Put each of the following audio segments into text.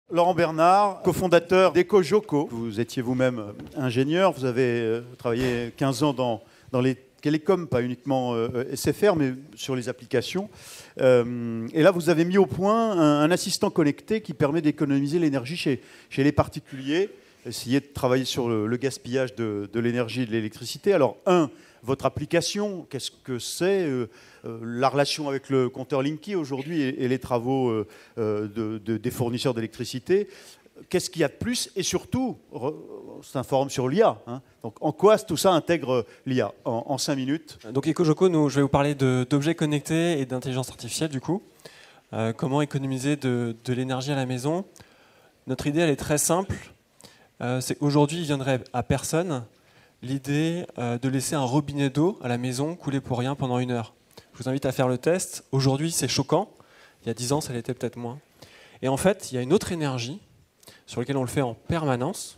Laurent Bernard, cofondateur d'EcoJoco. Vous étiez vous-même ingénieur, vous avez travaillé 15 ans dans les télécoms, pas uniquement SFR, mais sur les applications. Et là, vous avez mis au point un assistant connecté qui permet d'économiser l'énergie chez les particuliers, essayer de travailler sur le gaspillage de l'énergie et de l'électricité. Alors, votre application, qu'est-ce que c'est la relation avec le compteur Linky aujourd'hui et les travaux des fournisseurs d'électricité. Qu'est-ce qu'il y a de plus? Et surtout, c'est un forum sur l'IA. Hein. Donc, en quoi tout ça intègre l'IA en 5 minutes? Donc, EcoJoco, je vais vous parler d'objets connectés et d'intelligence artificielle, du coup. Comment économiser de l'énergie à la maison. Notre idée, elle est très simple. C'est qu'aujourd'hui, il viendrait à personne l'idée de laisser un robinet d'eau à la maison couler pour rien pendant 1 heure. Je vous invite à faire le test. Aujourd'hui, c'est choquant. Il y a 10 ans, ça l'était peut-être moins. Et en fait, il y a une autre énergie sur laquelle on le fait en permanence,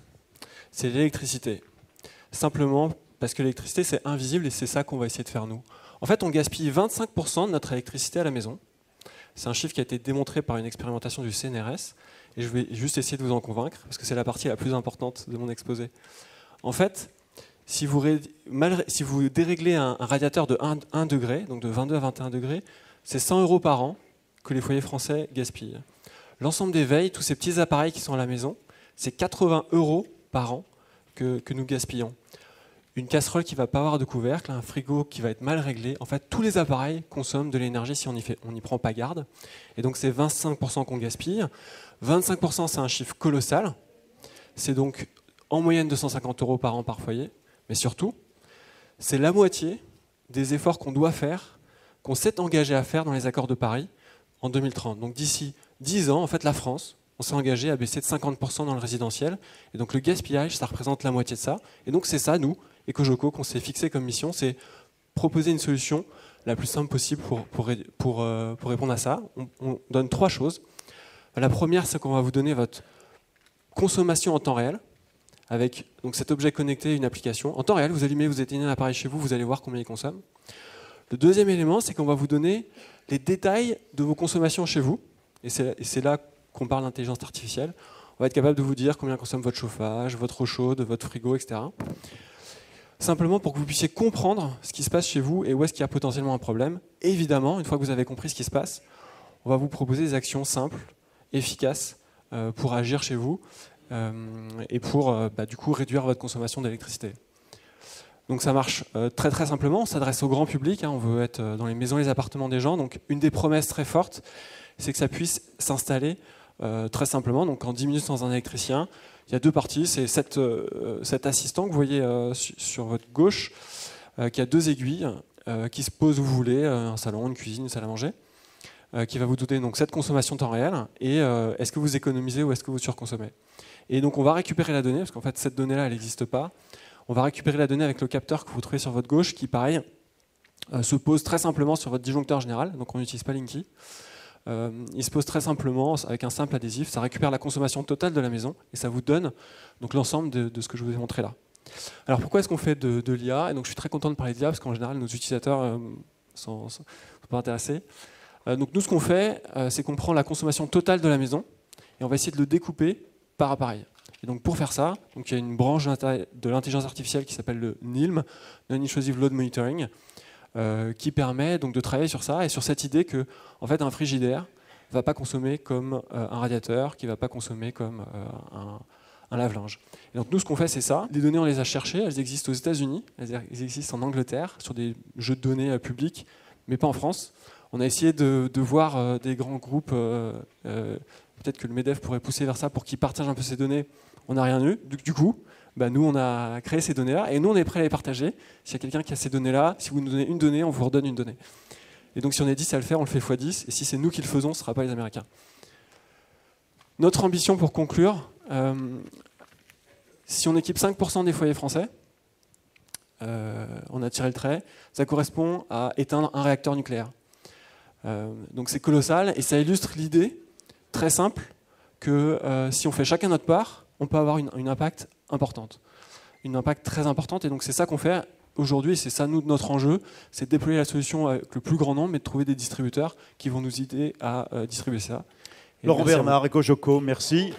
c'est l'électricité. Simplement parce que l'électricité, c'est invisible et c'est ça qu'on va essayer de faire nous. En fait, on gaspille 25% de notre électricité à la maison. C'est un chiffre qui a été démontré par une expérimentation du CNRS. Et je vais juste essayer de vous en convaincre, parce que c'est la partie la plus importante de mon exposé. En fait, si vous déréglez un radiateur de 1 degré, donc de 22 à 21 degrés, c'est 100 € par an que les foyers français gaspillent. L'ensemble des veilles, tous ces petits appareils qui sont à la maison, c'est 80 € par an que nous gaspillons. Une casserole qui ne va pas avoir de couvercle, un frigo qui va être mal réglé, en fait, tous les appareils consomment de l'énergie si on n'y prend pas garde. Et donc, c'est 25% qu'on gaspille. 25%, c'est un chiffre colossal. C'est donc en moyenne 250 € par an par foyer. Mais surtout, c'est la moitié des efforts qu'on doit faire, qu'on s'est engagé à faire dans les accords de Paris en 2030. Donc d'ici 10 ans, en fait, la France, on s'est engagé à baisser de 50% dans le résidentiel. Et donc le gaspillage, ça représente la moitié de ça. Et donc c'est ça, nous, EcoJoco, qu'on s'est fixé comme mission, c'est proposer une solution la plus simple possible pour répondre à ça. On donne 3 choses. La première, c'est qu'on va vous donner votre consommation en temps réel, avec donc cet objet connecté, une application. En temps réel, vous allumez, vous éteignez un appareil chez vous, vous allez voir combien il consomme. Le deuxième élément, c'est qu'on va vous donner les détails de vos consommations chez vous. Et c'est là qu'on parle d'intelligence artificielle. On va être capable de vous dire combien consomme votre chauffage, votre eau chaude, votre frigo, etc. Simplement pour que vous puissiez comprendre ce qui se passe chez vous et où est-ce qu'il y a potentiellement un problème. Et évidemment, une fois que vous avez compris ce qui se passe, on va vous proposer des actions simples, efficaces, pour agir chez vous et pour du coup réduire votre consommation d'électricité. Donc ça marche très très simplement, on s'adresse au grand public, on veut être dans les maisons et les appartements des gens. Donc une des promesses très fortes, c'est que ça puisse s'installer très simplement. Donc en 10 minutes sans un électricien, il y a 2 parties. C'est cet assistant que vous voyez sur votre gauche, qui a 2 aiguilles, qui se pose où vous voulez, un salon, une cuisine, une salle à manger, qui va vous donner donc cette consommation temps réel et est-ce que vous économisez ou est-ce que vous surconsommez. Et donc on va récupérer la donnée, parce qu'en fait cette donnée-là, elle n'existe pas. On va récupérer la donnée avec le capteur que vous trouvez sur votre gauche, qui pareil, se pose très simplement sur votre disjoncteur général, donc on n'utilise pas Linky. Il se pose très simplement avec un simple adhésif, ça récupère la consommation totale de la maison et ça vous donne donc l'ensemble de ce que je vous ai montré là. Alors pourquoi est-ce qu'on fait de l'IA? Et donc je suis très content de parler d'IA parce qu'en général nos utilisateurs sont pas intéressés. Donc nous ce qu'on fait, c'est qu'on prend la consommation totale de la maison et on va essayer de le découper par appareil. Et donc pour faire ça, donc il y a une branche de l'intelligence artificielle qui s'appelle le NILM, Non-Intrusive Load Monitoring, qui permet donc de travailler sur ça et sur cette idée que en fait, un frigidaire ne va pas consommer comme un radiateur, qui ne va pas consommer comme un lave-linge. Et donc nous, ce qu'on fait, c'est ça. Les données, on les a cherchées, elles existent aux États-Unis, elles existent en Angleterre, sur des jeux de données publics, mais pas en France. On a essayé de voir des grands groupes, peut-être que le MEDEF pourrait pousser vers ça pour qu'ils partagent un peu ces données. On n'a rien eu. Du coup, nous, on a créé ces données-là et nous, on est prêt à les partager. S'il y a quelqu'un qui a ces données-là, si vous nous donnez une donnée, on vous redonne une donnée. Et donc, si on est 10 à le faire, on le fait x10. Et si c'est nous qui le faisons, ce ne sera pas les Américains. Notre ambition, pour conclure, si on équipe 5% des foyers français, on a tiré le trait, ça correspond à éteindre un réacteur nucléaire. Donc c'est colossal et ça illustre l'idée très simple que si on fait chacun notre part, on peut avoir une impact importante. Une impact très importante et donc c'est ça qu'on fait aujourd'hui, c'est ça notre enjeu, c'est de déployer la solution avec le plus grand nombre et de trouver des distributeurs qui vont nous aider à distribuer ça. Laurent merci à vous. Bernard, EcoJoco, merci.